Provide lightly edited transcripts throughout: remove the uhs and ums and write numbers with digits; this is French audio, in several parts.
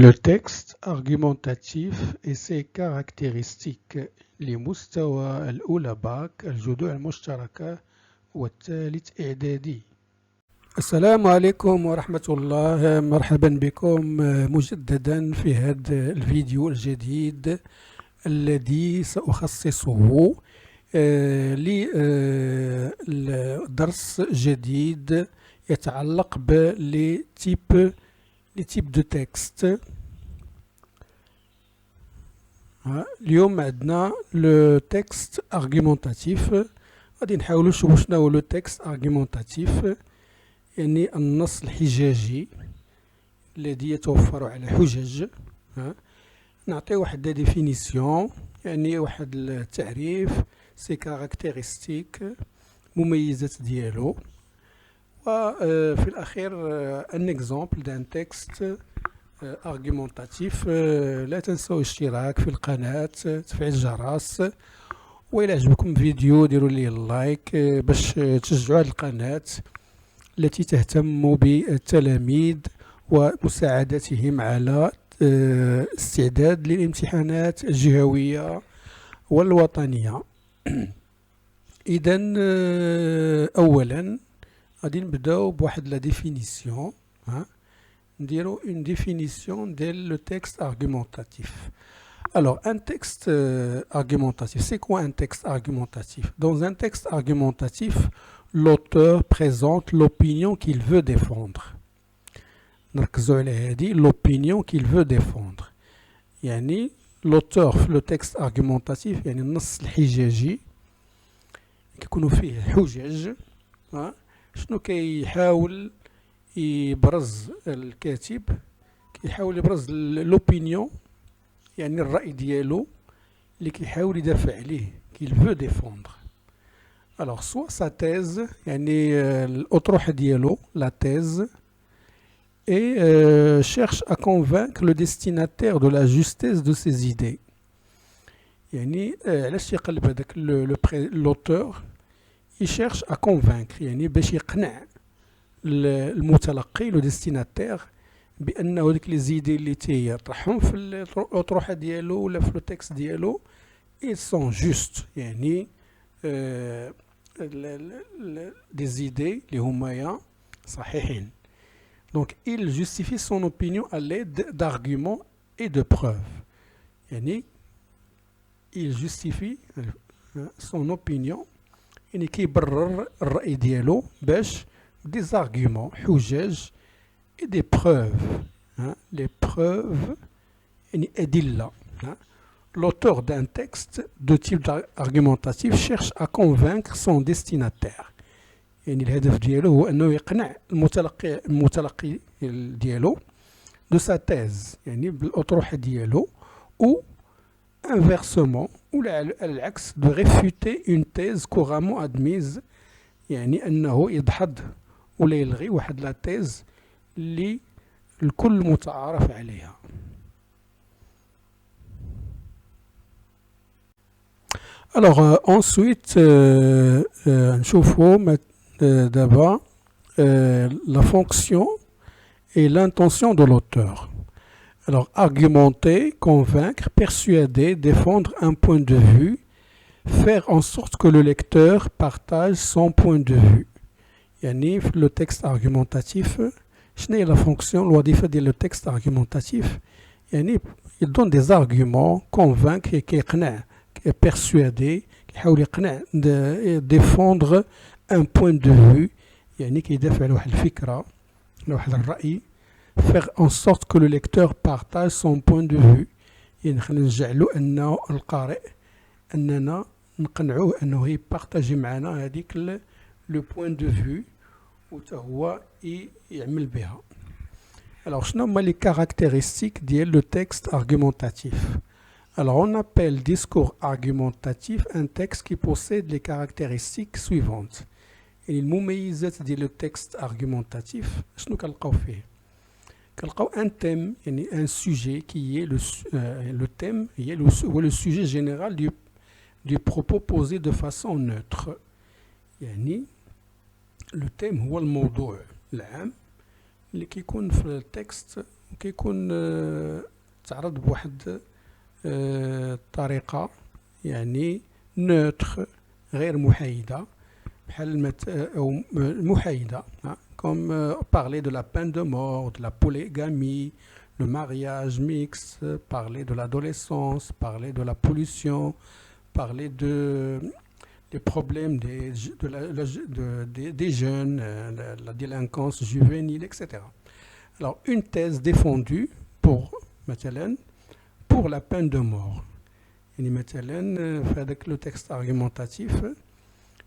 Le texte argumentatif et ses caractéristiques لمستوى الأولى باك الجذور المشتركة والثالث إعدادي. السلام عليكم ورحمة الله، مرحبا بكم مجددا في هذا الفيديو الجديد الذي سأخصصه لدرس جديد يتعلق بلي تيب دو تكست. اليوم عندنا لو تكست ارغيومونتاتيف. غادي نحاولوا نشوفوا شنو هو لو تكست ارغيومونتاتيف، يعني النص الحجاجي الذي يتوفر على حجج. نعطي واحد لا ديفينيسيون، يعني واحد التعريف، سي كاركتيرستيك، مميزات ديالو، وفي الأخير ان اكزامبل دان تكست ارغيومونتاتيف. لا تنسوا الاشتراك في القناة، تفعيل الجرس، وإلا عجبكم فيديو ديروا لي اللايك باش تشجعوا هذه القناة التي تهتم بالتلاميذ ومساعدتهم على استعداد للامتحانات الجهوية والوطنية. إذا أولا غادي نبداو بواحد لا ديفينيسيون. نديرو une définition de le texte argumentatif. Alors, un texte argumentatif, c'est quoi un texte argumentatif? Dans un texte argumentatif, l'auteur présente l'opinion qu'il veut défendre. نركزوا على هذه l'opinion qu'il veut défendre. يعني l'auteur في le texte argumentatif، يعني النص الحجاجي كيكونوا فيه حجج، شنو كيحاول يبرز الكاتب؟ كيحاول يبرز لوبينيون، يعني الرأي ديالو اللي كيحاول يدافع عليه، qu'il veut défendre. Alors soit sa thèse، يعني الأطروحة ديالو، la thèse، et cherche à convaincre le destinataire de la justesse de ses idées. يعني علاش يقلب هذاك l'auteur؟ il cherche à convaincre، يعني باش يقنع المتلقي، لو ديستيناتير، بانه ديك لي زيدي اللي تيطرحهم في الاطروحه ديالو ولا في لو تكست ديالو ils sont justes، يعني دي زيدي اللي هما صحيحين. donc il justifie son opinion à l'aide d'arguments et de preuves. يعني il justifie son opinion، يعني كيبرر الرأي ديالو باش des arguments، حجج، et des preuves. Les preuves، يعني أدلة. L'auteur d'un texte de type argumentatif cherche à convaincre son destinataire. يعني الهدف ديالو هو أنه يقنع المتلقي ديالو de sa thèse، يعني بالأطروحة ديالو، ou inversement، ولا على العكس، de réfuter une thèse couramment admise، يعني أنه يدحض ولا يلغي واحد لا تيز اللي الكل متعارف عليها. Alors ensuite نشوفوا دابا la fonction et l'intention de l'auteur. Alors argumenter، convaincre، persuader، défendre un point de vue، faire en sorte que le lecteur partage son point de vue. يعني في لو تكست ارغيومونتاتيف شنو هي لا فونكسيون، الوظيفه ديال لو تكست ارغيومونتاتيف؟ يعني يدون دي زارغيومون، كونفانك، كيقنع، بيرسوادي، كيحاول يقنع، ديفوندر ان بوين دو فيو، يعني كيدافع على واحد الفكره، على واحد الراي. فيغ ان سورت كو لو ليكتور بارطاج سون بوين دو فيو، يعني خلينا نجعلوا انه القارئ، اننا نقنعوه انه يبارطاجي معنا هذيك le point de vue وهو يعمل بها. Alors شنو هما les caractéristiques ديال le texte argumentatif? Alors on appelle discours argumentatif un texte qui possède les caractéristiques suivantes. يعني المميزات ديال le texte argumentatif شنو كنلقاو فيه؟ كنلقاو un thème، يعني un sujet qui est le thème هو le sujet général du propos posé de façon neutre. يعني لو تيم هو الموضوع العام اللي كيكون في التكست وكيكون تعرض بواحد الطريقة يعني نوتر غير محايدة بحال أو محايدة comme parler de la peine de mort, de la polygamie, le mariage mixte, parler de l'adolescence, parler de la pollution, parler des problèmes des jeunes, la délinquance juvénile, etc. Alors, une thèse défendue pour la peine de mort. يعني مثلا في هذاك لو تكست ارغيومونتاتيف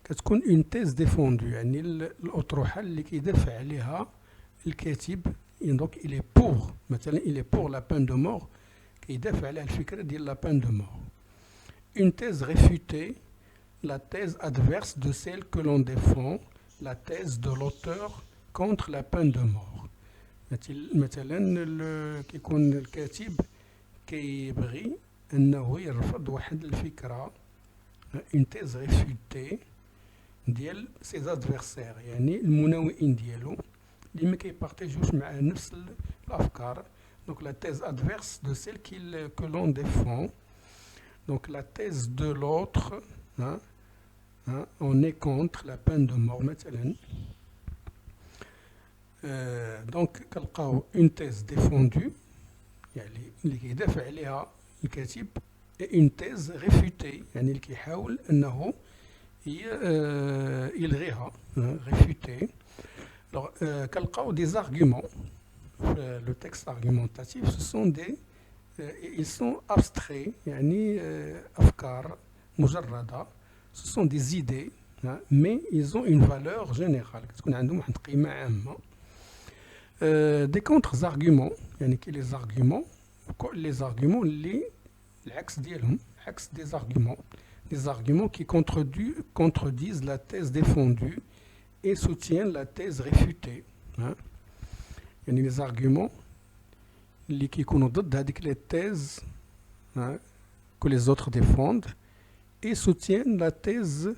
كتكون اون تيز ديفوندو يعني الاطروحه اللي كيدافع عليها الكاتب دونك الي بور مثلا الي بور لا بين دو مور كيدافع على الفكره ديال لا بين دو مور اون تيز ريفوتي la thèse adverse de celle que l'on défend la thèse de l'auteur contre la peine de mort مثلا كيكون الكاتب كيبغي انه يرفض واحد الفكره اون تيز ريفوتي ديال سي ادفيرسير يعني المناوئين ديالو اللي ما كيبارطيجوش مع نفس الافكار دونك لا thèse adverse de celle que l'on défend donc la thèse de l'autre on est contre la peine de mort مثلا دونك كنلقاو une thèse défendue يعني اللي كيدافع عليها الكاتب une thèse réfutée يعني اللي كيحاول انه يلغيها réfuter alors كنلقاو des arguments le texte argumentatif ce sont des ils sont abstraits يعني افكار مجرده ce sont des idées mais ils ont une valeur générale كتكون عندهم واحد القيمه عامه des contre-arguments يعني كي les arguments اللي العكس ديالهم عكس des arguments qui contredisent la thèse défendue et soutiennent la thèse réfutée يعني les arguments اللي كيكونوا ضد هذيك les thèses que les autres défendent et soutiennent la thèse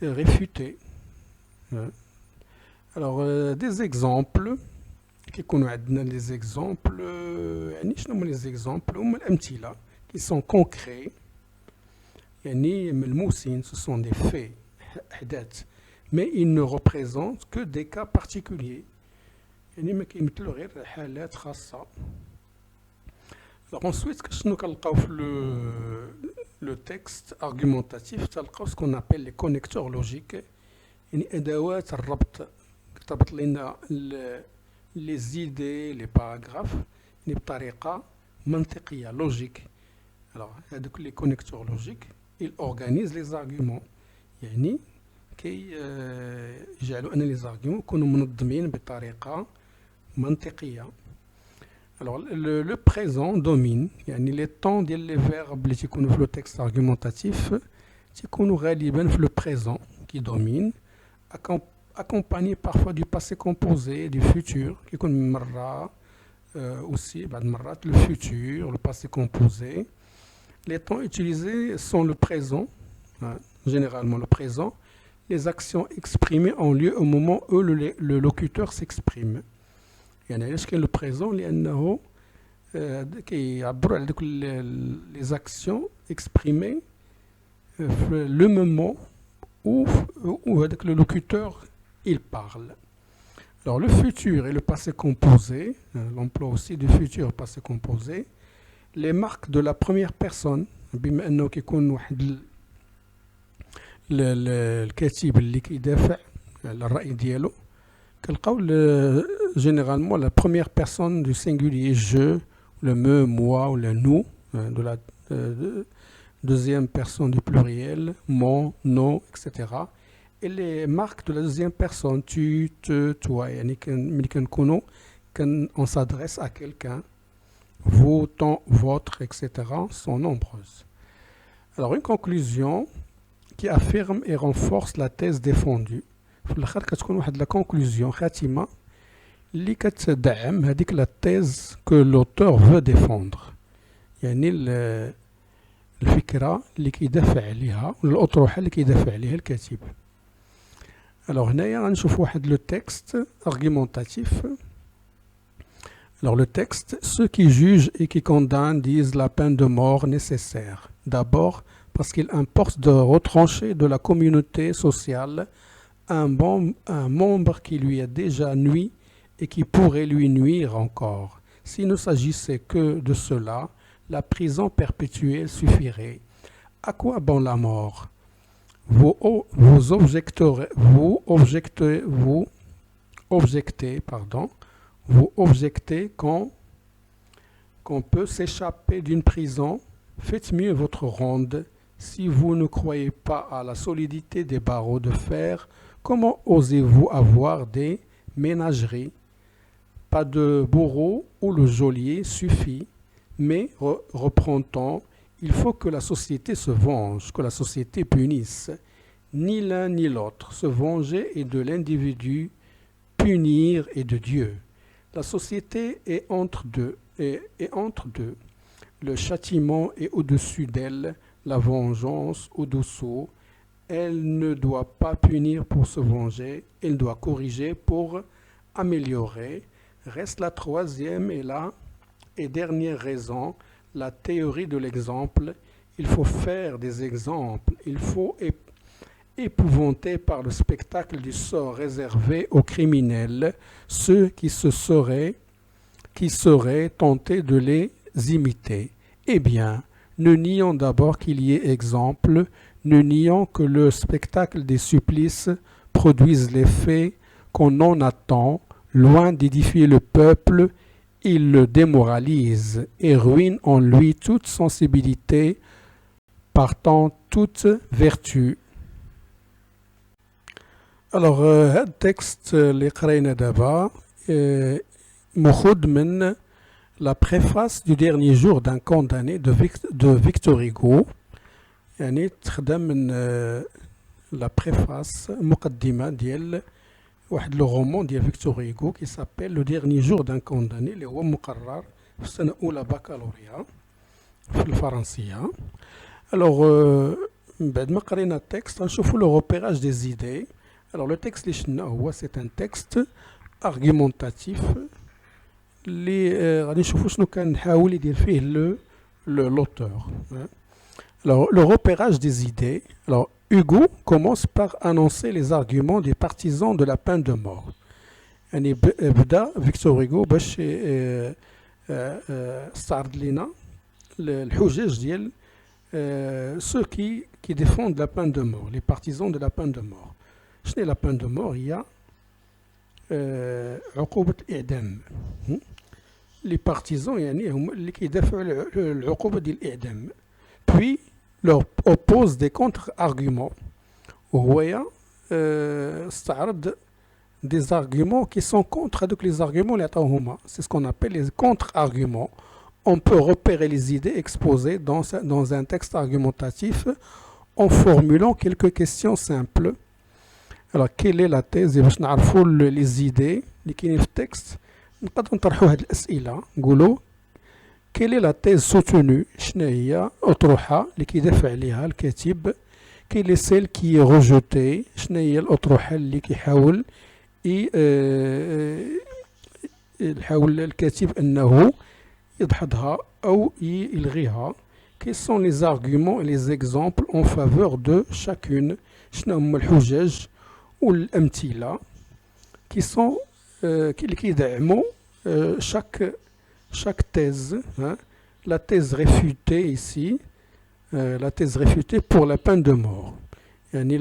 réfutée alors des exemples كيكونوا عندنا les exemples يعني شنو هما les exemples هما الأمثلة qui sont concrets يعني ملموسين ce sont des faits أحداث mais ils ne représentent que des cas particuliers يعني ما كيمثلوا غير حالات خاصة alors ensuite شنو كنلقاو في le texte argumentatif تلقاو ce qu'on appelle les connecteurs logiques يعني أدوات الربط كتربط لنا les idées les paragraphes يعني بطريقة منطقية logique alors هذوك les connecteurs logiques ils organisent les arguments يعني يجعلوا أن les arguments يكونوا منظمين بطريقة منطقية alors le présent domine يعني les temps ديال les verbes اللي تيكونوا في le texte argumentatif تيكونوا غالبا في le présent qui domine accompagné parfois du passé composé du futur كيكون مرة aussi بعض المرات le futur le passé composé les temps utilisés sont le présent généralement le présent les actions exprimées ont lieu au moment où le locuteur s'exprime يعني علاش كاين لو بريزون لانه كيعبروا على دوك لي زاكسيون اكسبريمي في لو مومون où هذاك لو لوكوتور il parle alors le futur et le passé composé l'emploi aussi du futur passé composé les marques de la première personne بما انه كيكون واحد الكاتب اللي كيدافع على الراي ديالو كنلقاو généralement la première personne du singulier je, le me, moi ou le nous, de la deuxième personne du pluriel, mon, nos, etc. Et les marques de la deuxième personne, tu, te, toi, quand on s'adresse à quelqu'un, vous, ton, votre, etc. sont nombreuses. Alors une conclusion qui affirme et renforce la thèse défendue. في الاخر كتكون واحد لا كونكلوزيون خاتمه اللي كتدعم هذيك لا تيز كو لوتور فو ديفوندر يعني الفكره اللي كيدافع عليها ولا الاطروحه اللي كيدافع عليها الكاتب الوغ هنايا غنشوف واحد لو تيكست ارغيمونتاتيف Alors le texte, ceux qui jugent et qui condamnent disent la peine de mort nécessaire. D'abord parce qu'il importe de retrancher de la communauté sociale un membre qui lui a déjà nui et qui pourrait lui nuire encore. S'il ne s'agissait que de cela, la prison perpétuelle suffirait. À quoi bon la mort? Vous objectez qu'on peut s'échapper d'une prison. Faites mieux votre ronde. Si vous ne croyez pas à la solidité des barreaux de fer, comment osez-vous avoir des ménageries? Pas de bourreau ou le geôlier suffit. Mais, reprend-on, il faut que la société se venge, que la société punisse. Ni l'un ni l'autre. Se venger est de l'individu, punir est de Dieu. La société est entre deux. Le châtiment est au-dessus d'elle, la vengeance au-dessous. Elle ne doit pas punir pour se venger, elle doit corriger pour améliorer. Reste la troisième et dernière raison, la théorie de l'exemple. Il faut faire des exemples, il faut épouvanter par le spectacle du sort réservé aux criminels, ceux qui seraient tentés de les imiter. Eh bien, ne nions d'abord qu'il y ait exemple, ne nions que le spectacle des supplices produise l'effet qu'on en attend, loin d'édifier le peuple, il le démoralise et ruine en lui toute sensibilité, partant toute vertu. Alors, هذا التكست اللي قرينا دابا مأخوذ من la préface du dernier jour d'un condamné de Victor Hugo. يعني تخدم من la préface مقدمة ديال واحد لو رومان ديال فيكتور هيغو qui s'appelle Le dernier jour d'un condamné اللي هو مقرر في السنة الأولى بكالوريا في الفرنسية. Alors بعد ما قرينا التكست غنشوفوا لو repérage des idées. Alors le texte اللي شفنا هو c'est un texte argumentatif اللي غادي نشوفوا شنو كان نحاول يدير فيه l'auteur. Alors le repérage des idées. Alors Hugo commence par annoncer les arguments des partisans de la peine de mort. يعني بدا فيكتور هيغو باش استعرض لنا الحجج ديال ceux qui défendent la peine de mort, les partisans de la peine de mort. شنو la peine de mort؟ هي عقوبة الإعدام. Les partisans يعني هم اللي كيدافعوا على العقوبة ديال الإعدام. Puis leur oppose des contre-arguments. وهو استعرض des arguments qui sont contre les arguments اللي عطاوهما. C'est ce qu'on appelle les contre-arguments. On peut repérer les idées exposées dans un texte argumentatif en formulant quelques questions simples. Alors, quelle est la thèse؟ باش نعرفوا les idées اللي كاينين في التكست نقدروا نطرحوا هذه الأسئلة. نقولوا quelle est la thèse soutenue؟ شنو هي الأطروحة اللي كيدافع عليها الكاتب؟ quelle est celle qui est rejetée؟ شنو هي الأطروحة اللي كيحاول يحاول الكاتب أنه يدحضها أو يلغيها. Quels sont les arguments et les exemples en faveur de chacune؟ شنو هما الحجج والأمثلة qui sont اللي كيدعموا chaque thèse. La thèse réfutée ici, la thèse réfutée pour la peine de mort. يعني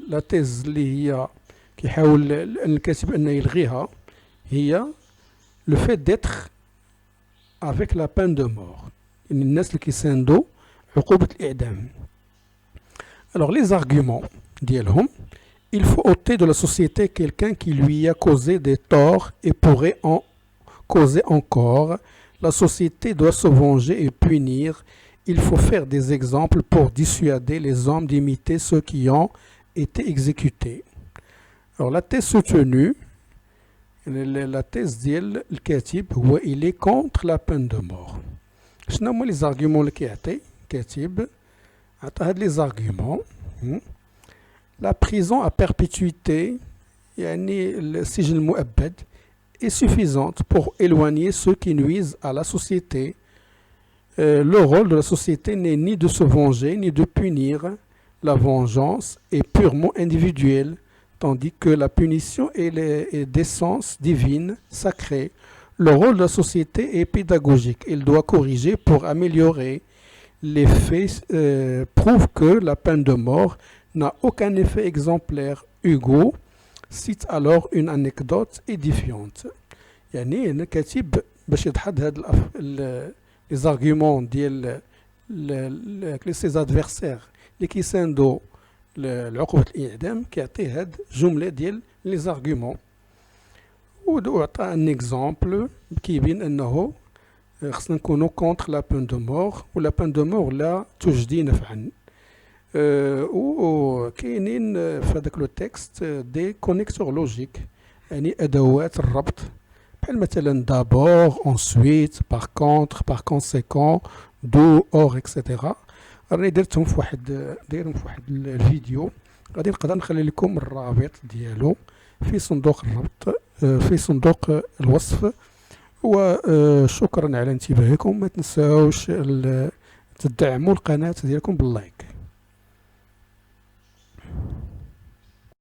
la thèse اللي هي كيحاول الكاتب أنه يلغيها هي le fait d'être avec la peine de mort. الناس اللي كيساندوا عقوبة الإعدام. Alors les arguments ديالهم: il faut ôter de la société quelqu'un qui lui a causé des torts et pourrait en causer encore. La société doit se venger et punir. Il faut faire des exemples pour dissuader les hommes d'imiter ceux qui ont été exécutés. Alors la thèse soutenue, la thèse ديال الكاتب هو il est contre la peine de mort. شنو هما les arguments اللي كيعطي الكاتب؟ عطى هاد les arguments. La prison à perpétuité يعني السجن المؤبد est suffisante pour éloigner ceux qui nuisent à la société. Le rôle de la société n'est ni de se venger, ni de punir. La vengeance est purement individuelle, tandis que la punition est d'essence divine, sacrée. Le rôle de la société est pédagogique. Il doit corriger pour améliorer. Les faits prouvent que la peine de mort n'a aucun effet exemplaire. Hugo cite alors une anecdote édifiante. يعني أنا كاتب باش يدحض هاد les arguments ديال ses adversaires اللي كيساندوا العقوبة الإعدام كيعطيه هاد جملة ديال les arguments وعطى ان اكزامبل كيبين انه خصنا نكونوا كونتر لا بين دو مور ولا بين دو مور لا تجدي نفعا. وكاينين في هذاك لو تكست دي كونيكتور لوجيك يعني ادوات الربط بحال مثلا دابور انسويت باغ كونتر باغ كونسيكون دو اور اكسيتيرا. راني درتهم في واحد الفيديو غادي نقدر نخلي لكم الرابط ديالو في صندوق الربط في صندوق الوصف. وشكرا على انتباهكم. ما تنساوش تدعموا القناة ديالكم باللايك.